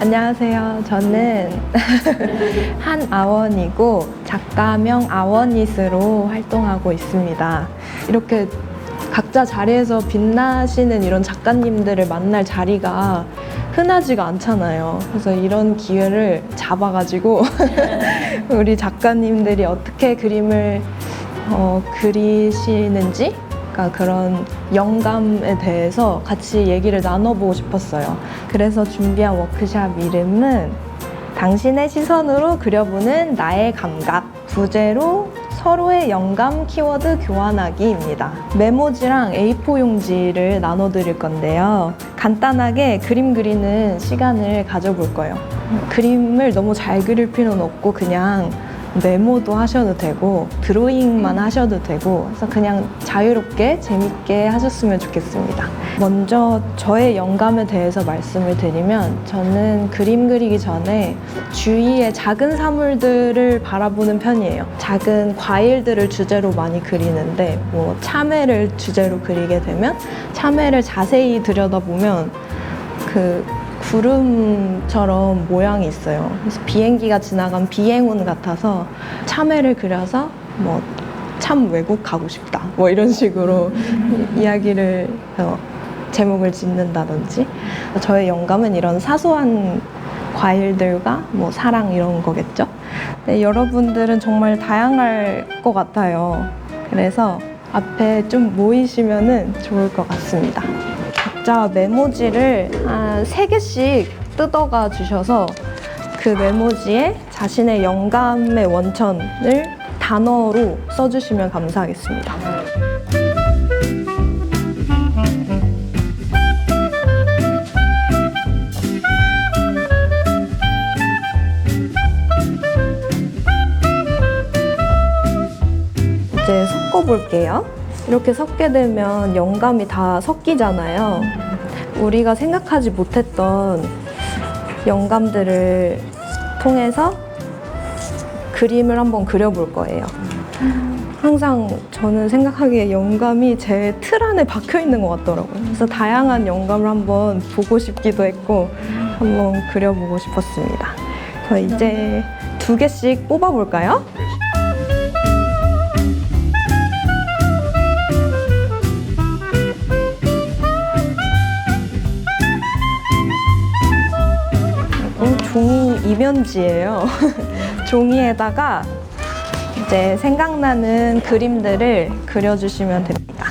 안녕하세요. 저는 한아원이고 작가명 아원잇으로 활동하고 있습니다. 이렇게 각자 자리에서 빛나시는 이런 작가님들을 만날 자리가 흔하지가 않잖아요. 그래서 이런 기회를 잡아가지고 우리 작가님들이 어떻게 그림을 그리시는지, 그러니까 그런 영감에 대해서 같이 얘기를 나눠보고 싶었어요. 그래서 준비한 워크샵 이름은 당신의 시선으로 그려보는 나의 감각, 부제로 서로의 영감 키워드 교환하기입니다. 메모지랑 A4 용지를 나눠드릴 건데요. 간단하게 그림 그리는 시간을 가져볼 거예요. 그림을 너무 잘 그릴 필요는 없고 그냥 메모도 하셔도 되고 드로잉만 하셔도 되고, 그래서 그냥 자유롭게 재밌게 하셨으면 좋겠습니다. 먼저 저의 영감에 대해서 말씀을 드리면, 저는 그림 그리기 전에 주위의 작은 사물들을 바라보는 편이에요. 작은 과일들을 주제로 많이 그리는데, 뭐 참외를 주제로 그리게 되면 참외를 자세히 들여다보면 그 구름처럼 모양이 있어요. 그래서 비행기가 지나간 비행운 같아서 참외를 그려서 뭐 참 외국 가고 싶다 뭐 이런 식으로 이야기를 제목을 짓는다든지, 저의 영감은 이런 사소한 과일들과 뭐 사랑 이런 거겠죠. 네, 여러분들은 정말 다양할 것 같아요. 그래서 앞에 좀 모이시면은 좋을 것 같습니다. 각자 메모지를 한 3개씩 뜯어가 주셔서 그 메모지에 자신의 영감의 원천을 단어로 써주시면 감사하겠습니다. 이제 섞어볼게요. 이렇게 섞게 되면 영감이 다 섞이잖아요. 우리가 생각하지 못했던 영감들을 통해서 그림을 한번 그려볼 거예요. 항상 저는 생각하기에 영감이 제 틀 안에 박혀 있는 것 같더라고요. 그래서 다양한 영감을 한번 보고 싶기도 했고 한번 그려보고 싶었습니다. 그래서 이제 2개씩 뽑아볼까요? 종이 이면지예요. 종이에다가 이제 생각나는 그림들을 그려주시면 됩니다.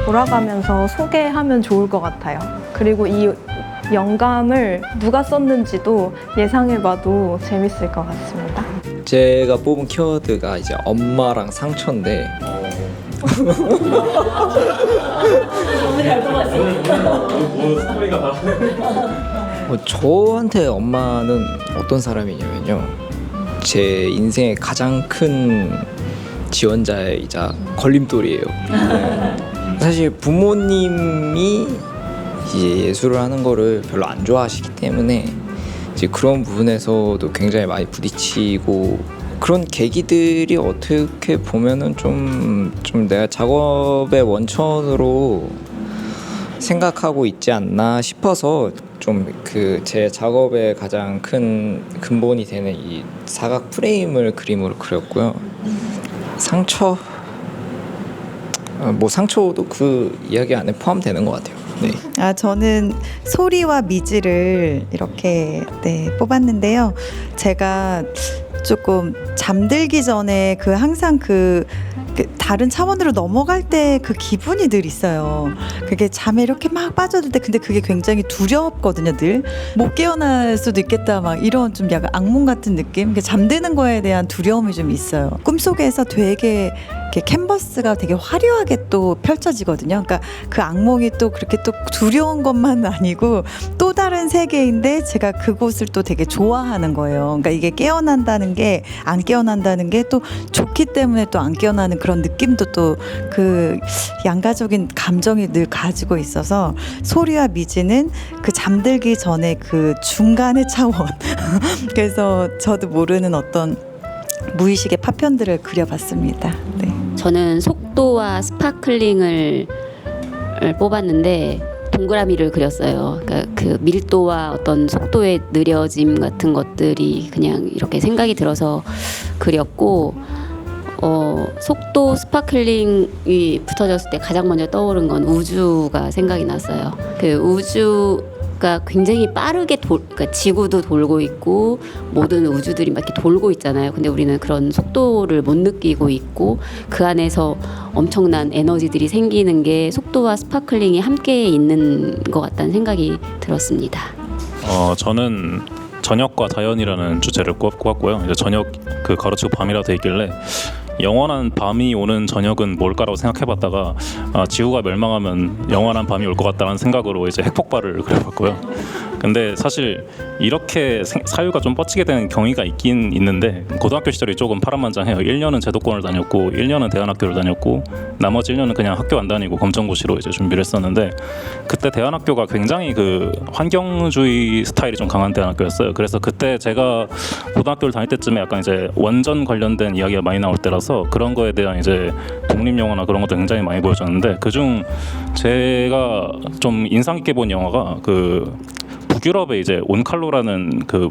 돌아가면서 소개하면 좋을 것 같아요. 그리고 이 영감을 누가 썼는지도 예상해봐도 재밌을 것 같습니다. 제가 뽑은 키워드가 이제 엄마랑 상처인데 저한테 엄마는 어떤 사람이냐면요, 제 인생의 가장 큰 지원자이자 걸림돌이에요. 사실 부모님이 이제 예술을 하는 거를 별로 안 좋아하시기 때문에 이제 그런 부분에서도 굉장히 많이 부딪히고, 그런 계기들이 어떻게 보면은 좀 내가 작업의 원천으로 생각하고 있지 않나 싶어서 좀 그 제 작업의 가장 큰 근본이 되는 이 사각 프레임을 그림으로 그렸고요. 상처, 뭐 상처도 그 이야기 안에 포함되는 것 같아요. 네. 저는 소리와 미지를 이렇게 뽑았는데요. 제가 조금 잠들기 전에 항상 다른 차원으로 넘어갈 때 그 기분이 늘 있어요. 그게 잠에 이렇게 막 빠져들 때, 근데 그게 굉장히 두렵거든요. 늘 못 깨어날 수도 있겠다, 막 이런 좀 약간 악몽 같은 느낌. 잠드는 거에 대한 두려움이 좀 있어요. 꿈속에서 되게 이렇게 캔버스가 되게 화려하게 또 펼쳐지거든요. 그러니까 그 악몽이 또 그렇게 또 두려운 것만 아니고 또 다른 세계인데 제가 그곳을 또 되게 좋아하는 거예요. 그러니까 이게 깨어난다는 게 안 깨어난다는 게 또 좋기 때문에 또 안 깨어나는 그런 느낌도 또 그 양가적인 감정이 늘 가지고 있어서 소리와 미지는 그 잠들기 전에 그 중간의 차원 그래서 저도 모르는 어떤 무의식의 파편들을 그려봤습니다. 네. 저는 속도와 스파클링을 뽑았는데 동그라미를 그렸어요. 그러니까 그 밀도와 어떤 속도의 느려짐 같은 것들이 그냥 이렇게 생각이 들어서 그렸고, 속도 스파클링이 붙어졌을 때 가장 먼저 떠오른 건 우주가 생각이 났어요. 그 우주가 굉장히 빠르게 그러니까 지구도 돌고 있고 모든 우주들이 막 이렇게 돌고 있잖아요. 근데 우리는 그런 속도를 못 느끼고 있고 그 안에서 엄청난 에너지들이 생기는 게 속도와 스파클링이 함께 있는 것 같다는 생각이 들었습니다. 저는 저녁과 자연이라는 주제를 꼽았고요. 이제 저녁 그 가로치고 밤이라 돼 있길래 영원한 밤이 오는 저녁은 뭘까라고 생각해봤다가 지구가 멸망하면 영원한 밤이 올 것 같다는 생각으로 이제 핵폭발을 그려봤고요. 근데 사실 이렇게 사유가 좀 뻗치게 되는 경위가 있긴 있는데 고등학교 시절이 조금 파란만장해요. 1년은 제도권을 다녔고 1년은 대안학교를 다녔고 나머지 1년은 그냥 학교 안 다니고 검정고시로 이제 준비를 했었는데 그때 대안학교가 굉장히 그 환경주의 스타일이 좀 강한 대안학교였어요. 그래서 그때 제가 고등학교를 다닐 때쯤에 약간 이제 원전 관련된 이야기가 많이 나올 때라서 그런 거에 대한 이제 독립영화나 그런 것도 굉장히 많이 보여줬는데 그중 제가 좀 인상 깊게 본 영화가 그 북유럽에 이제 온칼로라는 그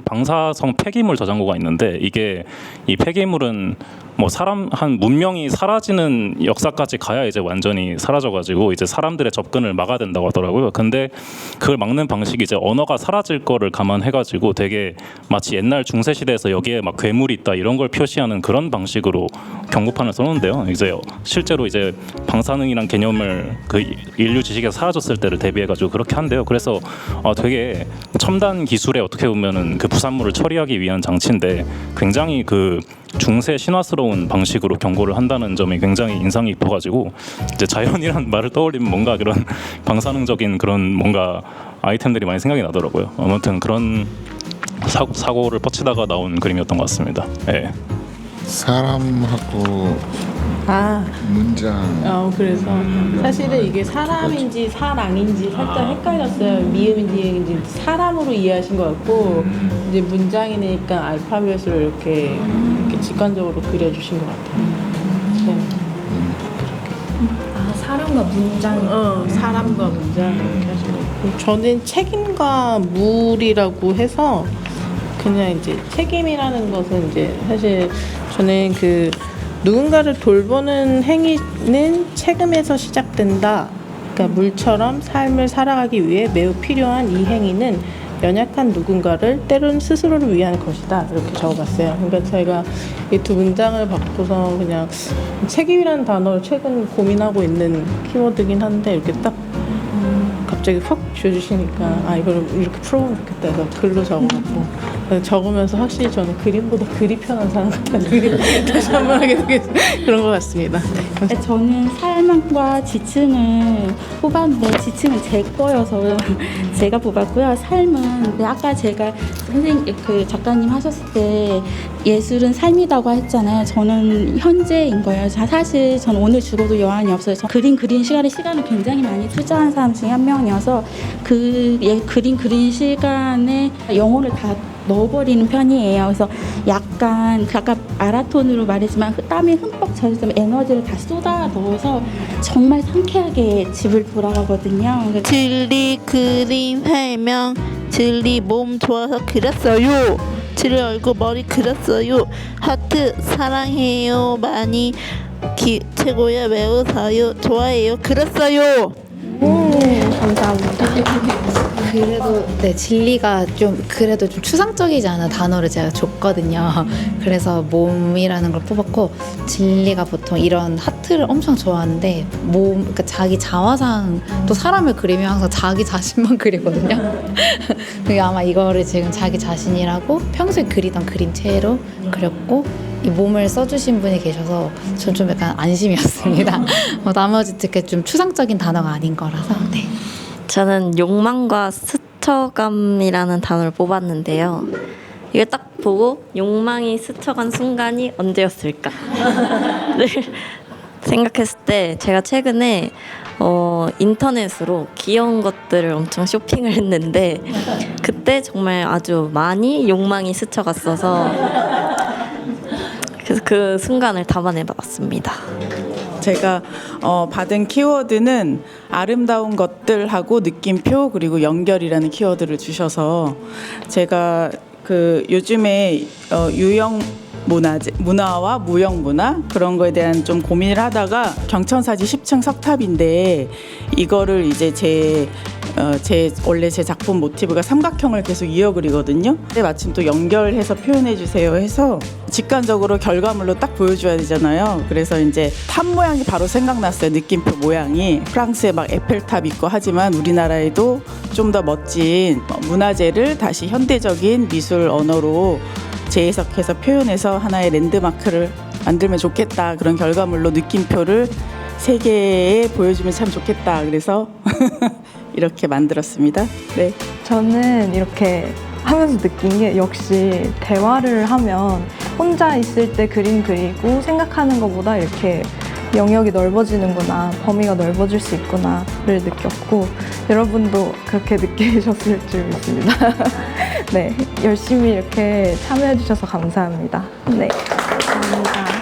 방사성 폐기물 저장고가 있는데 이게 이 폐기물은 뭐 사람 한 문명이 사라지는 역사까지 가야 이제 완전히 사라져가지고 이제 사람들의 접근을 막아야 된다고 하더라고요. 근데 그걸 막는 방식이 이제 언어가 사라질 거를 감안해가지고 되게 마치 옛날 중세 시대에서 여기에 막 괴물이 있다 이런 걸 표시하는 그런 방식으로 경고판을 써놓는데요. 이제 실제로 이제 방사능이란 개념을 그 인류 지식에서 사라졌을 때를 대비해가지고 그렇게 한대요. 그래서 되게 첨단 기술에 어떻게 보면은 그 부산물을 처리하기 위한 장치인데 굉장히 그 중세 신화스러운 방식으로 경고를 한다는 점이 굉장히 인상이 깊어가지고 이제 자연이란 말을 떠올리면 뭔가 그런 방사능적인 그런 뭔가 아이템들이 많이 생각이 나더라고요. 아무튼 그런 사고를 뻗치다가 나온 그림이었던 것 같습니다. 네. 사람하고 문장. 그래서 사실은 이게 사람인지 사랑인지 살짝 헷갈렸어요. 미음인지 이응인지 사람으로 이해하신 것 같고 이제 문장이니까 알파벳으로 이렇게 직관적으로 그려주신 것 같아요. 네. 사람과 문장. 사람과 문장 이렇게 하신 것 같고 저는 책임과 무리라고 해서 그냥 이제 책임이라는 것은 이제 사실 저는 그 누군가를 돌보는 행위는 책임에서 시작된다. 그러니까 물처럼 삶을 살아가기 위해 매우 필요한 이 행위는 연약한 누군가를 때로는 스스로를 위한 것이다. 이렇게 적어봤어요. 그러니까 제가 이 두 문장을 받고서 그냥 책임이라는 단어를 최근 고민하고 있는 키워드긴 한데 이렇게 딱 갑자기 확 쥐어주시니까 이걸 이렇게 풀어보면 좋겠다 해서 글로 적어놓고 적으면서 확실히 저는 그림보다 글이 편한 사람 같다는 느낌을 다시 한번 하게 되게 그런 것 같습니다. 네. 저는 삶과 지층을 뽑았는데 지층은 제 거여서 제가 뽑았고요. 삶은 아까 제가 선생님 그 작가님 하셨을 때 예술은 삶이라고 했잖아요. 저는 현재인 거예요. 사실 저는 오늘 죽어도 여한이 없어요. 그림 그린 시간을 굉장히 많이 투자한 사람 중에 한 명이어서 그 그림 그린 시간에 영혼을 다 넣어버리는 편이에요. 그래서 약간 아까 아라톤으로 말했지만 땀이 흠뻑 젖으면 에너지를 다 쏟아 넣어서 정말 상쾌하게 집을 돌아가거든요. 들리 그림 설명 들리 몸 좋아서 그렸어요. 들리 얼굴 머리 그렸어요. 하트 사랑해요 많이 최고야 매우 좋아해요 그렸어요. 감사합니다. 그래도 진리가 좀 그래도 좀 추상적이지 않은 단어를 제가 줬거든요. 그래서 몸이라는 걸 뽑았고 진리가 보통 이런 하트를 엄청 좋아하는데 그러니까 자기 자화상 또 사람을 그리면 항상 자기 자신만 그리거든요. 그게 아마 이거를 지금 자기 자신이라고 평소에 그리던 그림체로 그렸고 이 몸을 써주신 분이 계셔서 전 좀 약간 안심이었습니다. 나머지 특히 좀 추상적인 단어가 아닌 거라서. 네. 저는 욕망과 스쳐감이라는 단어를 뽑았는데요. 이게 딱 보고 욕망이 스쳐간 순간이 언제였을까? 를 생각했을 때 제가 최근에 인터넷으로 귀여운 것들을 엄청 쇼핑을 했는데 그때 정말 아주 많이 욕망이 스쳐갔어서 그래서 그 순간을 담아내봤습니다. 제가 받은 키워드는 아름다운 것들하고 느낌표 그리고 연결이라는 키워드를 주셔서 제가 그 요즘에 유형 문화와 무형 문화 그런 거에 대한 좀 고민을 하다가 경천사지 10층 석탑인데 이거를 이제 원래 제 작품 모티브가 삼각형을 계속 이어 그리거든요. 근데 마침 또 연결해서 표현해 주세요 해서 직관적으로 결과물로 딱 보여줘야 되잖아요. 그래서 이제 탑 모양이 바로 생각났어요. 느낌표 모양이 프랑스에 막 에펠탑 있고 하지만 우리나라에도 좀 더 멋진 문화재를 다시 현대적인 미술 언어로 재해석해서 표현해서 하나의 랜드마크를 만들면 좋겠다. 그런 결과물로 느낌표를 세계에 보여주면 참 좋겠다. 그래서 이렇게 만들었습니다. 네. 저는 이렇게 하면서 느낀 게 역시 대화를 하면 혼자 있을 때 그림 그리고 생각하는 것보다 이렇게 영역이 넓어지는구나, 범위가 넓어질 수 있구나를 느꼈고 여러분도 그렇게 느끼셨을 줄 믿습니다. 네, 열심히 이렇게 참여해 주셔서 감사합니다. 네, 감사합니다.